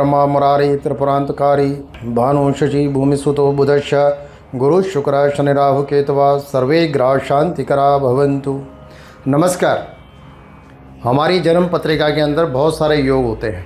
ब्रह्मा मुरारी त्रिपुरांतकारी भानु शशि भूमिसुतो बुधश्च गुरु शुक्र शनि राहु केतवा सर्वे ग्रह शांतिकरा भवन्तु। नमस्कार। हमारी जन्म पत्रिका के अंदर बहुत सारे योग होते हैं,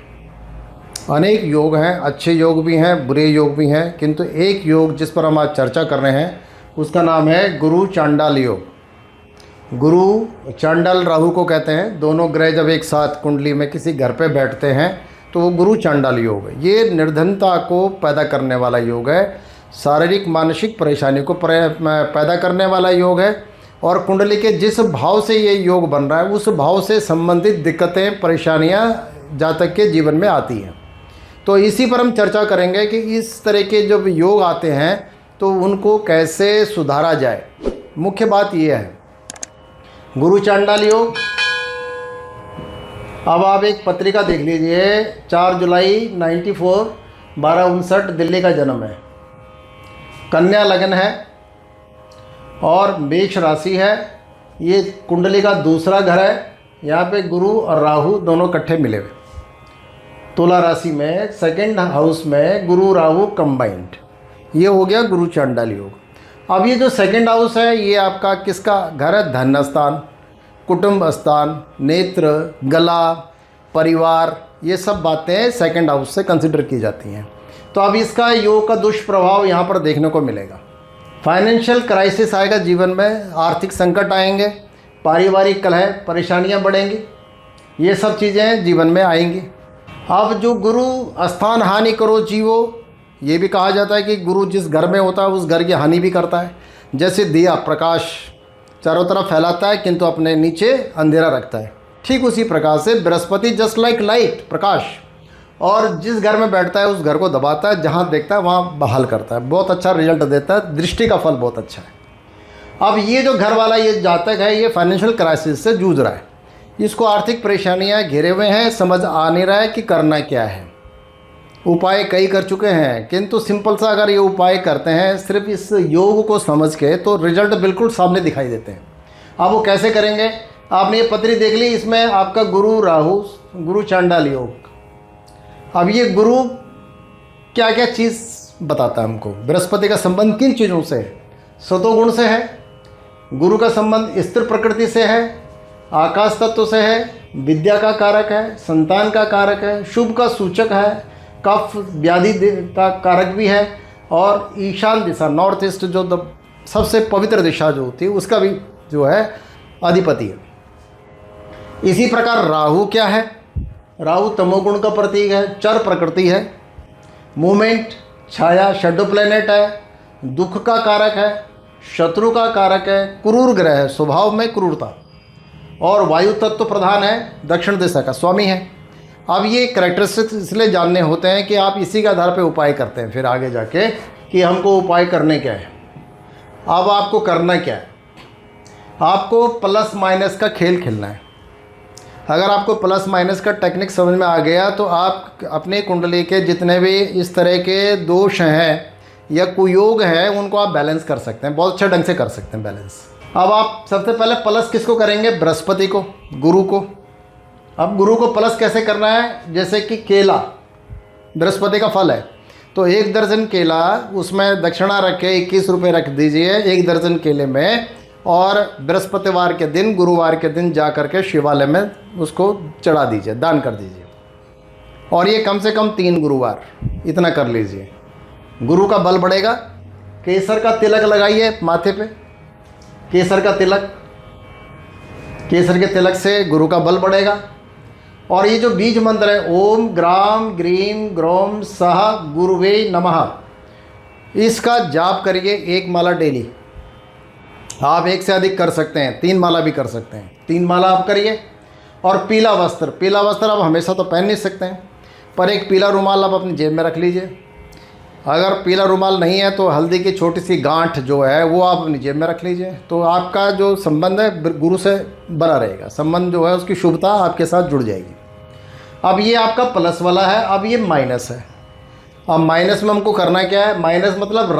अनेक योग हैं, अच्छे योग भी हैं, बुरे योग भी हैं, किंतु एक योग जिस पर हम आज चर्चा कर रहे हैं उसका नाम है गुरु चांडाल योग। गुरु चांडाल राहु को कहते हैं। दोनों ग्रह जब एक साथ कुंडली में किसी घर पे बैठते हैं तो वो गुरु चांडाल योग है। ये निर्धनता को पैदा करने वाला योग है, शारीरिक मानसिक परेशानी को पैदा करने वाला योग है, और कुंडली के जिस भाव से ये योग बन रहा है उस भाव से संबंधित दिक्कतें परेशानियां जातक के जीवन में आती हैं। तो इसी पर हम चर्चा करेंगे कि इस तरह के जब योग आते हैं तो उनको कैसे सुधारा जाए। मुख्य बात यह है गुरु चांडाल योग। अब आप एक पत्रिका देख लीजिए, 4 जुलाई 94, 12:59 दिल्ली का जन्म है, कन्या लग्न है और मेष राशि है। ये कुंडली का दूसरा घर है। यहाँ पे गुरु और राहु दोनों इकट्ठे मिले हुए। तुला राशि में सेकंड हाउस में गुरु राहु कंबाइंड, ये हो गया गुरु चांडाल योग। अब ये जो सेकंड हाउस है ये आपका किसका घर है? धन स्थान, कुटुंब स्थान, नेत्र, गला, परिवार, ये सब बातें सेकंड हाउस से कंसिडर की जाती हैं। तो अब इसका योग का दुष्प्रभाव यहाँ पर देखने को मिलेगा। फाइनेंशियल क्राइसिस आएगा जीवन में, आर्थिक संकट आएंगे, पारिवारिक कलह, परेशानियाँ बढ़ेंगी, ये सब चीज़ें जीवन में आएंगी। अब जो गुरु स्थान हानि करो जीवो, ये भी कहा जाता है कि गुरु जिस घर में होता है उस घर की हानि भी करता है। जैसे दिया प्रकाश चारों तरफ फैलाता है किंतु अपने नीचे अंधेरा रखता है, ठीक उसी प्रकार से बृहस्पति जस्ट लाइक लाइट प्रकाश, और जिस घर में बैठता है उस घर को दबाता है, जहाँ देखता है वहाँ बहाल करता है, बहुत अच्छा रिजल्ट देता है, दृष्टि का फल बहुत अच्छा है। अब ये जो घर वाला ये जातक है ये फाइनेंशियल क्राइसिस से जूझ रहा है, इसको आर्थिक परेशानियाँ घेरे हुए हैं, समझ आ नहीं रहा है कि करना क्या है। उपाय कई कर चुके हैं किंतु सिंपल सा अगर ये उपाय करते हैं सिर्फ इस योग को समझ के तो रिजल्ट बिल्कुल सामने दिखाई देते हैं। अब वो कैसे करेंगे? आपने ये पत्री देख ली, इसमें आपका गुरु राहु गुरु चांडाल योग। अब ये गुरु क्या क्या चीज़ बताता है हमको। बृहस्पति का संबंध किन चीज़ों से है? सतोगुण से है। गुरु का संबंध स्थिर प्रकृति से है, आकाश तत्व से है, विद्या का कारक है, संतान का कारक है, शुभ का सूचक है, कफ व्याधि का कारक भी है, और ईशान दिशा नॉर्थ ईस्ट जो सबसे पवित्र दिशा जो होती है उसका भी जो है अधिपति है। इसी प्रकार राहु क्या है? राहु तमोगुण का प्रतीक है, चर प्रकृति है, मूवमेंट, छाया, शैडो प्लेनेट है, दुख का कारक है, शत्रु का कारक है, क्रूर ग्रह है, स्वभाव में क्रूरता, और वायु तत्व प्रधान है, दक्षिण दिशा का स्वामी है। अब ये कैरेक्टरिस्टिक्स इसलिए जानने होते हैं कि आप इसी के आधार पे उपाय करते हैं फिर आगे जाके कि हमको उपाय करने क्या है। अब आपको करना क्या है? आपको प्लस माइनस का खेल खेलना है। अगर आपको प्लस माइनस का टेक्निक समझ में आ गया तो आप अपने कुंडली के जितने भी इस तरह के दोष हैं या कुयोग है उनको आप बैलेंस कर सकते हैं, बहुत अच्छे ढंग से कर सकते हैं बैलेंस। अब आप सबसे पहले प्लस किसको करेंगे? बृहस्पति को, गुरु को। अब गुरु को प्लस कैसे करना है? जैसे कि केला बृहस्पति का फल है तो 1 दर्जन केला उसमें दक्षिणा रख के 21 रुपये रख दीजिए 1 दर्जन केले में, और बृहस्पतिवार के दिन गुरुवार के दिन जा कर के शिवालय में उसको चढ़ा दीजिए, दान कर दीजिए। और ये कम से कम 3 गुरुवार इतना कर लीजिए, गुरु का बल बढ़ेगा। केसर का तिलक लगाइए माथे पे, केसर का तिलक, केसर के तिलक से गुरु का बल बढ़ेगा। और ये जो बीज मंत्र है ओम ग्राम ग्रीम ग्रोम सह गुरुवे नमः, इसका जाप करिए 1 माला डेली। आप 1 से अधिक कर सकते हैं, 3 माला भी कर सकते हैं, 3 माला आप करिए। और पीला वस्त्र आप हमेशा तो पहन नहीं सकते हैं, पर एक पीला रुमाल आप अपनी जेब में रख लीजिए। अगर पीला रुमाल नहीं है तो हल्दी की छोटी सी गांठ जो है वो आप अपनी जेब में रख लीजिए। तो आपका जो संबंध है गुरु से बना रहेगा, संबंध जो है उसकी शुभता आपके साथ जुड़ जाएगी। अब ये आपका प्लस वाला है। अब ये माइनस है। अब माइनस में हमको करना क्या है? माइनस मतलब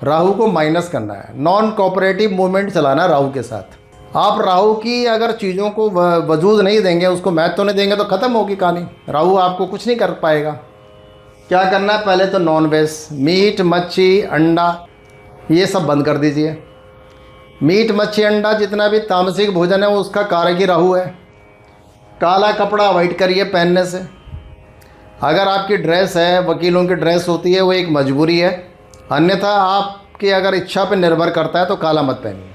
राहु को माइनस करना है, नॉन कोऑपरेटिव मूवमेंट चलाना राहु के साथ। आप राहु की अगर चीज़ों को वजूद नहीं देंगे, उसको महत्व तो नहीं देंगे, तो ख़त्म होगी कहानी। राहु आपको कुछ नहीं कर पाएगा। क्या करना है, पहले तो नॉन वेज, मीट मच्छी अंडा ये सब बंद कर दीजिए। मीट मच्छी अंडा जितना भी तामसिक भोजन है वो उसका कारक ही राहु है। काला कपड़ा अवॉइड करिए पहनने से। अगर आपकी ड्रेस है, वकीलों की ड्रेस होती है, वो एक मजबूरी है, अन्यथा आपकी अगर इच्छा पर निर्भर करता है तो काला मत पहनिए।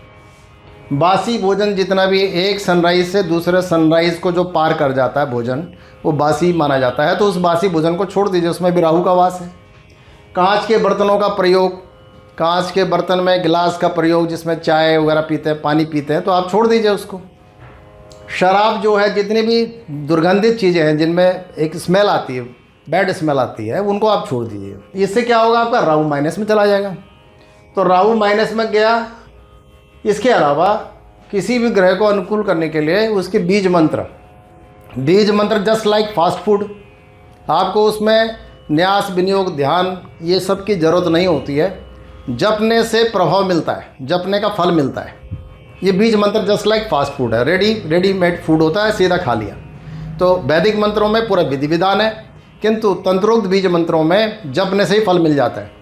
बासी भोजन जितना भी एक सनराइज़ से दूसरे सनराइज़ को जो पार कर जाता है भोजन, वो बासी माना जाता है, तो उस बासी भोजन को छोड़ दीजिए, उसमें भी राहु का वास है। कांच के बर्तनों का प्रयोग, कांच के बर्तन में गिलास का प्रयोग जिसमें चाय वगैरह पीते हैं, पानी पीते हैं, तो आप छोड़ दीजिए उसको। शराब जो है, जितनी भी दुर्गंधित चीज़ें हैं जिनमें एक स्मेल आती है, बैड स्मेल आती है, उनको आप छोड़ दीजिए। इससे क्या होगा, आपका राहु माइनस में चला जाएगा। तो राहु माइनस में गया। इसके अलावा किसी भी ग्रह को अनुकूल करने के लिए उसके बीज मंत्र जस्ट लाइक फास्ट फूड, आपको उसमें न्यास विनियोग ध्यान ये सब की ज़रूरत नहीं होती है। जपने से प्रभाव मिलता है, जपने का फल मिलता है। ये बीज मंत्र जस्ट लाइक फास्ट फूड है, रेडीमेड फूड होता है, सीधा खा लिया। तो वैदिक मंत्रों में पूरा विधि विधान है, किंतु तंत्रोक्त बीज मंत्रों में जपने से ही फल मिल जाता है।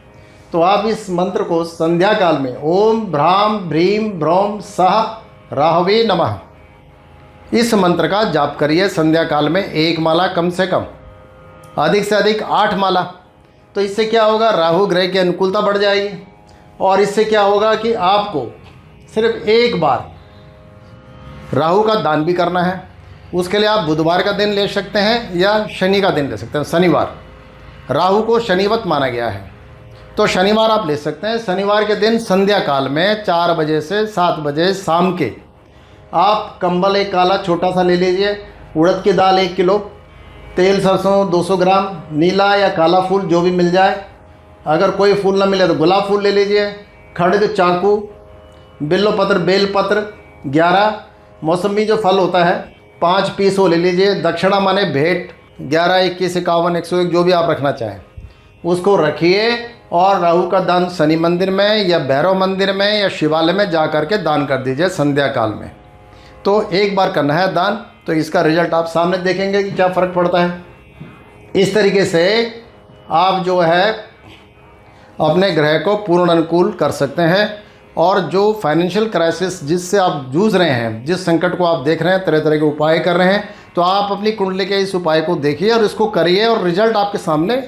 तो आप इस मंत्र को संध्या काल में ओम भ्राम भ्रीम भ्रौम सह राहवे नमः, इस मंत्र का जाप करिए संध्या काल में। 1 माला कम से कम, अधिक से अधिक 8 माला। तो इससे क्या होगा, राहु ग्रह की अनुकूलता बढ़ जाएगी। और इससे क्या होगा कि आपको सिर्फ एक बार राहु का दान भी करना है। उसके लिए आप बुधवार का दिन ले सकते हैं या शनि का दिन ले सकते हैं। शनिवार, राहु को शनिवत माना गया है, तो शनिवार आप ले सकते हैं। शनिवार के दिन संध्या काल में 4 बजे से 7 बजे शाम के आप कंबल एक काला छोटा सा ले लीजिए, उड़द की दाल 1 किलो, तेल सरसों 200 ग्राम, नीला या काला फूल जो भी मिल जाए, अगर कोई फूल ना मिले तो गुलाब फूल ले लीजिए, खड्ग चाकू, बिल्वपत्र बेलपत्र 11, मौसमी जो फल होता है 5 पीस वो ले लीजिए। दक्षिणा माने भेंट 11, 21, 51, 101 जो भी आप रखना चाहें उसको रखिए। और राहु का दान शनि मंदिर में या भैरव मंदिर में या शिवालय में जा कर के दान कर दीजिए संध्या काल में। तो एक बार करना है दान, तो इसका रिजल्ट आप सामने देखेंगे कि क्या फ़र्क पड़ता है। इस तरीके से आप जो है अपने ग्रह को पूर्ण अनुकूल कर सकते हैं। और जो फाइनेंशियल क्राइसिस जिससे आप जूझ रहे हैं, जिस संकट को आप देख रहे हैं, तरह तरह के उपाय कर रहे हैं, तो आप अपनी कुंडली के इस उपाय को देखिए और इसको करिए और रिजल्ट आपके सामने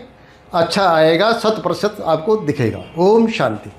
अच्छा आएगा, 100% आपको दिखेगा। ओम शांति।